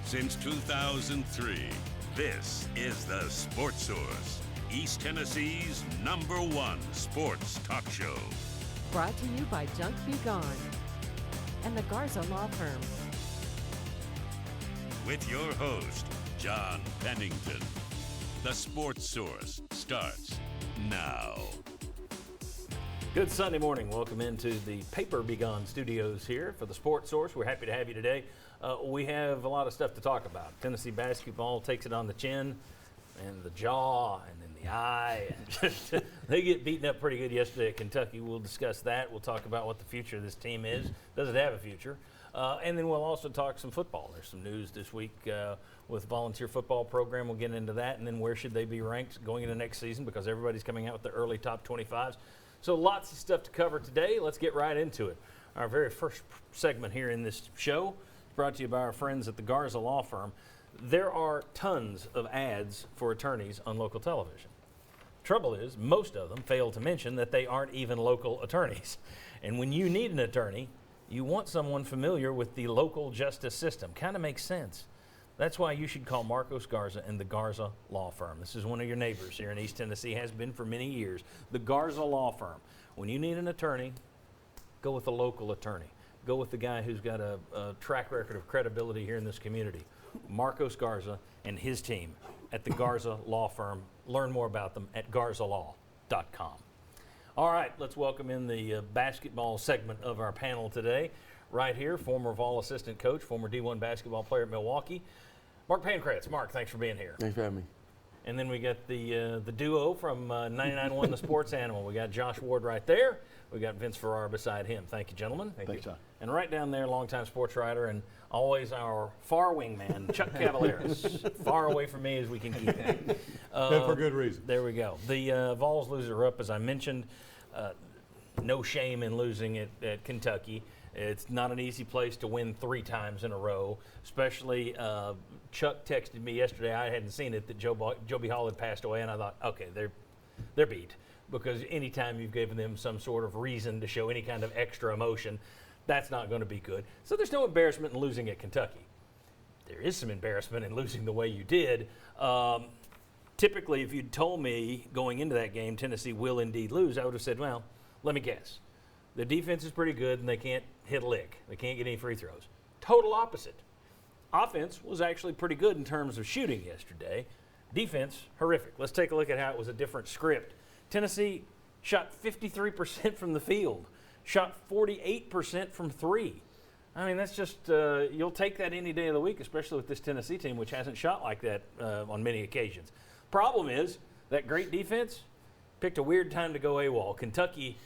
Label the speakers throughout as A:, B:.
A: Since 2003, this is the Sports Source, East Tennessee's #1 sports talk show.
B: Brought to you by Junk Be Gone and the Garza Law Firm.
A: With your host, John Pennington. The Sports Source starts now.
C: Good Sunday morning. Welcome into the Paper Be Gone studios here for the Sports Source. We're happy to have you today. We have a lot of stuff to talk about. Tennessee basketball takes it on the chin and the jaw and then the eye. They get beaten up pretty good yesterday at Kentucky. We'll discuss that. We'll talk about what the future of this team is. Does it have a future? And then we'll also talk some football. There's some news this week with volunteer football program. We'll get into that. And then where should they be ranked going into next season, because everybody's coming out with the early top 25s. So lots of stuff to cover today. Let's get right into it. Our very first segment here in this show is brought to you by our friends at the Garza Law Firm. There are tons of ads for attorneys on local television. Trouble is, most of them fail to mention that they aren't even local attorneys. And when you need an attorney, you want someone familiar with the local justice system. Kind of makes sense. That's why you should call Marcos Garza and the Garza Law Firm. This is one of your neighbors here in East Tennessee, has been for many years. The Garza Law Firm. When you need an attorney, go with a local attorney. Go with the guy who's got a track record of credibility here in this community. Marcos Garza and his team at the Garza Law Firm. Learn more about them at garzalaw.com. All right, let's welcome in the basketball segment of our panel today. Right here, former Vol assistant coach, former D1 basketball player at Milwaukee, Mark Pankratz. Mark, thanks for being here.
D: Thanks for having me.
C: And then we got the duo from 99.1 The Sports Animal. We got Josh Ward right there. We got Vince Ferrara beside him. Thank you, gentlemen.
D: Thanks,
C: you.
D: John.
C: And right down there, longtime sports writer and always our far wingman, Chuck Cavaleris. Far away from me as we can keep him.
D: For good reason.
C: There we go. The Vols loser up, as I mentioned. No shame in losing at Kentucky. It's not an easy place to win 3 times in a row, especially Chuck texted me yesterday. I hadn't seen it, that Joby Hall had passed away, and I thought, okay, they're beat, because anytime you've given them some sort of reason to show any kind of extra emotion, that's not going to be good. So there's no embarrassment in losing at Kentucky. There is some embarrassment in losing the way you did. Typically, if you'd told me going into that game Tennessee will indeed lose, I would have said, well, let me guess. The defense is pretty good, and they can't hit a lick. They can't get any free throws. Total opposite. Offense was actually pretty good in terms of shooting yesterday. Defense, horrific. Let's take a look at how it was a different script. Tennessee shot 53% from the field, shot 48% from 3. I mean, that's just, you'll take that any day of the week, especially with this Tennessee team, which hasn't shot like that on many occasions. Problem is, that great defense picked a weird time to go AWOL. Kentucky,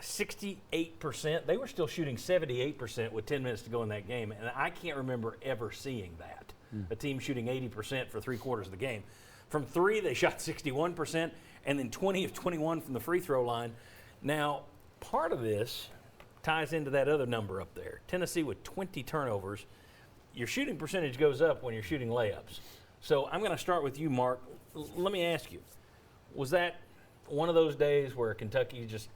C: 68%. They were still shooting 78% with 10 minutes to go in that game, and I can't remember ever seeing that. A team shooting 80% for 3 quarters of the game. From 3, they shot 61%, and then 20 of 21 from the free throw line. Now, part of this ties into that other number up there. Tennessee with 20 turnovers. Your shooting percentage goes up when you're shooting layups. So I'm going to start with you, Mark. Let me ask you, was that one of those days where Kentucky just,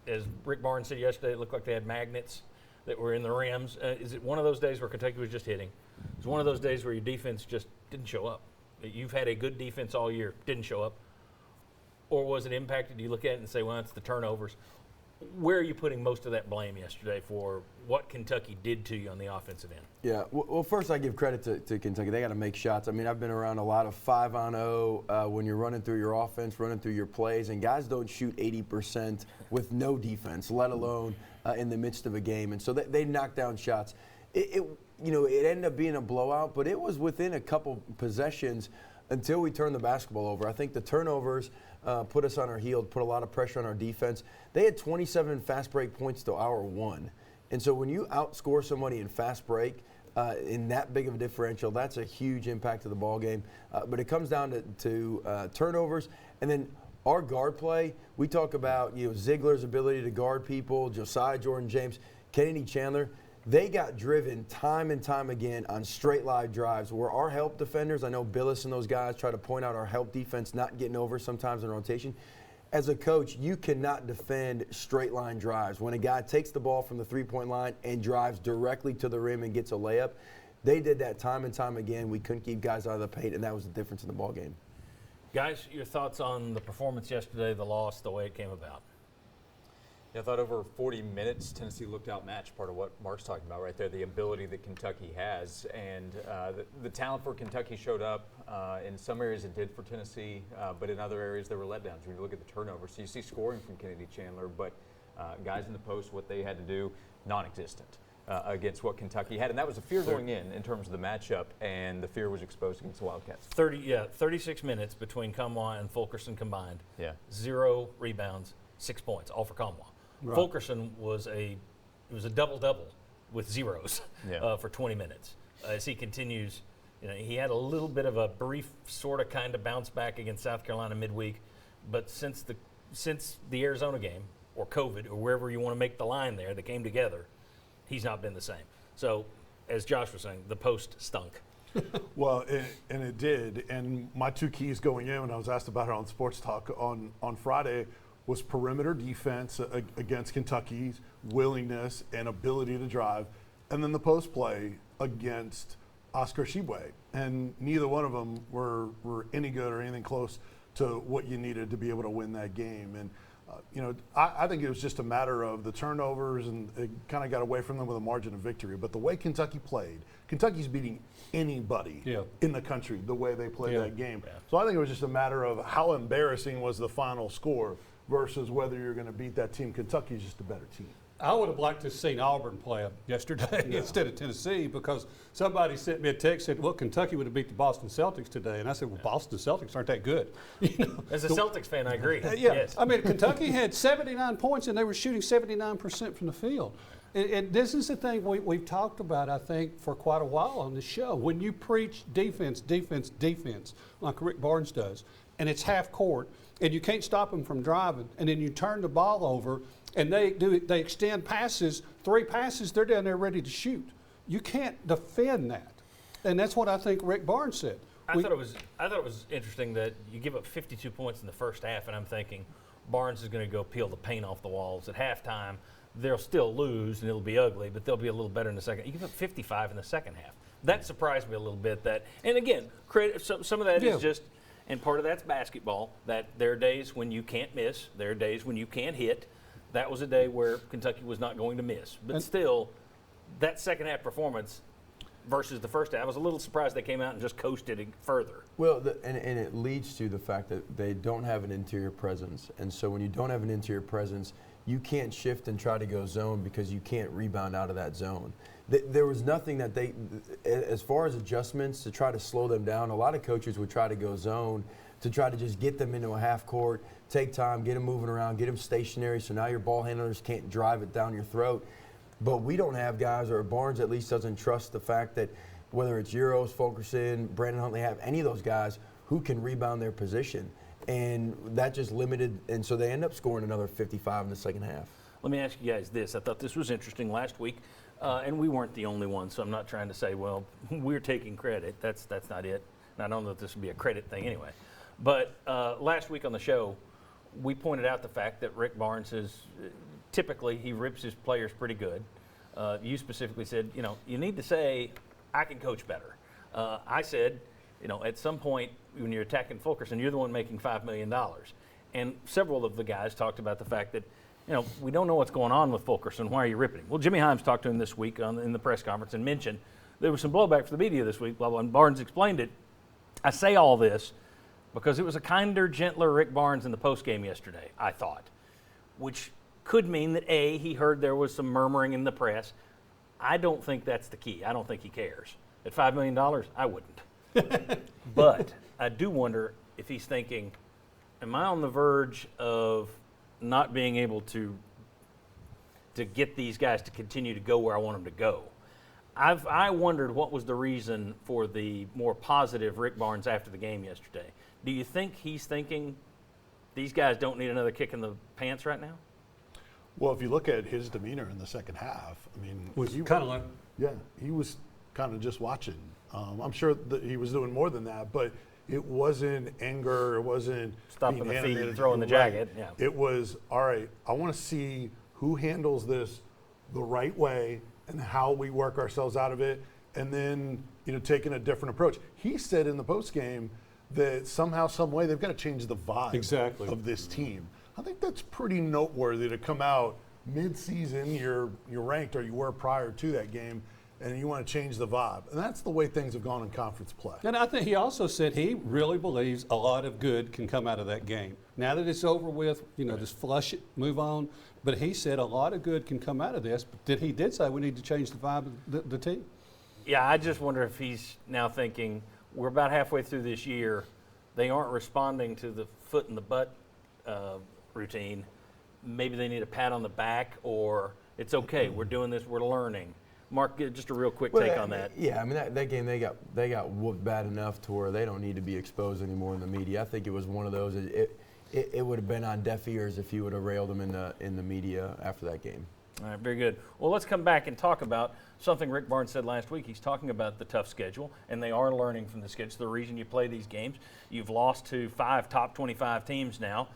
C: as Rick Barnes said yesterday, it looked like they had magnets that were in the rims? Is it one of those days where Kentucky was just hitting? Is it one of those days where your defense just didn't show up? You've had a good defense all year, didn't show up? Or was it impacted? Do you look at it and say, well, it's the turnovers? Where are you putting most of that blame yesterday for what Kentucky did to you on the offensive end?
D: Yeah, well, first I give credit to Kentucky. They got to make shots. I mean, I've been around a lot of 5-on-0 when you're running through your offense, running through your plays, and guys don't shoot 80% with no defense, let alone in the midst of a game. And so they knocked down shots. It ended up being a blowout, but it was within a couple possessions until we turned the basketball over. I think the turnovers put us on our heels, put a lot of pressure on our defense. They had 27 fast break points to our 1. And so when you outscore somebody in fast break in that big of a differential, that's a huge impact to the ball game. But it comes down to turnovers. And then our guard play, we talk about Ziegler's ability to guard people, Josiah Jordan-James, Kennedy Chandler. They got driven time and time again on straight line drives where our help defenders, I know Billis and those guys try to point out our help defense not getting over sometimes in rotation. As a coach, you cannot defend straight line drives. When a guy takes the ball from the three-point line and drives directly to the rim and gets a layup, They did that time and time again. We couldn't keep guys out of the paint, and that was the difference in the ball game.
C: Guys, your thoughts on the performance yesterday, the loss, the way it came about?
E: Yeah, I thought over 40 minutes, Tennessee looked outmatched, part of what Mark's talking about right there, the ability that Kentucky has. And the talent for Kentucky showed up. In some areas it did for Tennessee, but in other areas there were letdowns. When you look at the turnovers, so you see scoring from Kennedy Chandler, but guys in the post, what they had to do, non-existent against what Kentucky had. And that was a fear going in terms of the matchup, and the fear was exposed against the Wildcats.
C: 36 minutes between Kamwa and Fulkerson combined.
E: Yeah.
C: 0 rebounds, 6 points, all for Kamwa.
F: Right.
C: Fulkerson was a double-double with zeros
E: Yeah.
C: for 20 minutes. As he continues, he had a little bit of a brief sort of kind of bounce back against South Carolina midweek, but since the Arizona game, or COVID, or wherever you want to make the line there, that came together, he's not been the same. So, as Josh was saying, the post stunk.
F: Well, and it did. And my 2 keys going in when I was asked about it on Sports Talk on Friday was perimeter defense against Kentucky's willingness and ability to drive, and then the post play against Oscar Tshiebwe. And neither one of them were any good or anything close to what you needed to be able to win that game. And I think it was just a matter of the turnovers, and it kind of got away from them with a margin of victory. But the way Kentucky played, Kentucky's beating anybody in the country the way they played that game. Yeah. So I think it was just a matter of how embarrassing was the final score versus whether you're going to beat that team. Kentucky's just a better team.
G: I would have liked to have seen Auburn play yesterday instead of Tennessee, because somebody sent me a text and said, well, Kentucky would have beat the Boston Celtics today. And I said, well, Boston Celtics aren't that good.
C: As a Celtics fan, I agree.
G: Yes. I mean, Kentucky had 79 points and they were shooting 79% from the field. And this is the thing we've talked about, I think, for quite a while on the show. When you preach defense, defense, defense, like Rick Barnes does, and it's half court, and you can't stop them from driving, and then you turn the ball over, and they extend passes, 3 passes, they're down there ready to shoot. You can't defend that. And that's what I think Rick Barnes said.
C: I thought it was interesting that you give up 52 points in the first half, and I'm thinking Barnes is going to go peel the paint off the walls. At halftime, they'll still lose, and it'll be ugly, but they'll be a little better in the second. You give up 55 in the second half. That surprised me a little bit. And again, some of that is just, and part of that's basketball, that there are days when you can't miss, there are days when you can't hit. That was a day where Kentucky was not going to miss. But still, that second half performance versus the first half, I was a little surprised they came out and just coasted further.
D: Well, and it leads to the fact that they don't have an interior presence. And so when you don't have an interior presence, you can't shift and try to go zone because you can't rebound out of that zone. There was nothing that they, as far as adjustments to try to slow them down, a lot of coaches would try to go zone to try to just get them into a half court, take time, get them moving around, get them stationary so now your ball handlers can't drive it down your throat. But we don't have guys, or Barnes at least doesn't trust the fact that whether it's Euros, Fulkerson, Brandon Huntley, have any of those guys who can rebound their position. And that just limited, and so they end up scoring another 55 in the second half.
C: Let me ask you guys this. I thought this was interesting last week, and we weren't the only ones, so I'm not trying to say, well, we're taking credit. That's not it. And I don't know if this would be a credit thing anyway. But last week on the show, we pointed out the fact that Rick Barnes is typically he rips his players pretty good. You specifically said, you need to say, I can coach better. I said, at some point when you're attacking Fulkerson, you're the one making $5 million. And several of the guys talked about the fact that, we don't know what's going on with Fulkerson. Why are you ripping him? Well, Jimmy Himes talked to him this week in the press conference and mentioned there was some blowback from the media this week. Well, when Barnes explained it, I say all this because it was a kinder, gentler Rick Barnes in the postgame yesterday, I thought, which could mean that, A, he heard there was some murmuring in the press. I don't think that's the key. I don't think he cares. At $5 million, I wouldn't. But I do wonder if he's thinking, am I on the verge of not being able to get these guys to continue to go where I want them to go? I wondered what was the reason for the more positive Rick Barnes after the game yesterday. Do you think he's thinking these guys don't need another kick in the pants right now?
F: Well, if you look at his demeanor in the second half,
G: Was kind of like,
F: he was kind of just watching. I'm sure that he was doing more than that, but it wasn't anger. It wasn't
C: stopping the feet and throwing the
F: right.
C: jacket. Yeah.
F: It was, all right, I want to see who handles this the right way and how we work ourselves out of it. and then taking a different approach. He said in the postgame that somehow, some way, they've got to change the vibe of this team. I think that's pretty noteworthy to come out mid-season. You're ranked, or you were prior to that game, and you want to change the vibe. And that's the way things have gone in conference play.
G: And I think he also said he really believes a lot of good can come out of that game. Now that it's over with, just flush it, move on. But he said a lot of good can come out of this. But he did say we need to change the vibe of the team.
C: Yeah, I just wonder if he's now thinking we're about halfway through this year. They aren't responding to the foot in the butt routine. Maybe they need a pat on the back, or it's okay. We're doing this. We're learning. Mark, just a real quick take on that.
D: Yeah, I mean that game they got whooped bad enough to where they don't need to be exposed anymore in the media. I think it was one of those. It would have been on deaf ears if you would have railed them in the media after that game.
C: All right, very good. Well, let's come back and talk about something Rick Barnes said last week. He's talking about the tough schedule, and they are learning from the schedule. The reason you play these games, you've lost to 5 top 25 teams now.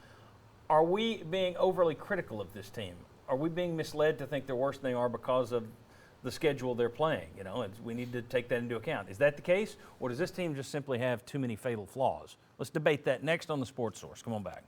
C: Are we being overly critical of this team? Are we being misled to think they're worse than they are because of the schedule they're playing? And we need to take that into account. Is that the case, or does this team just simply have too many fatal flaws? Let's debate that next on the Sports Source. Come on back.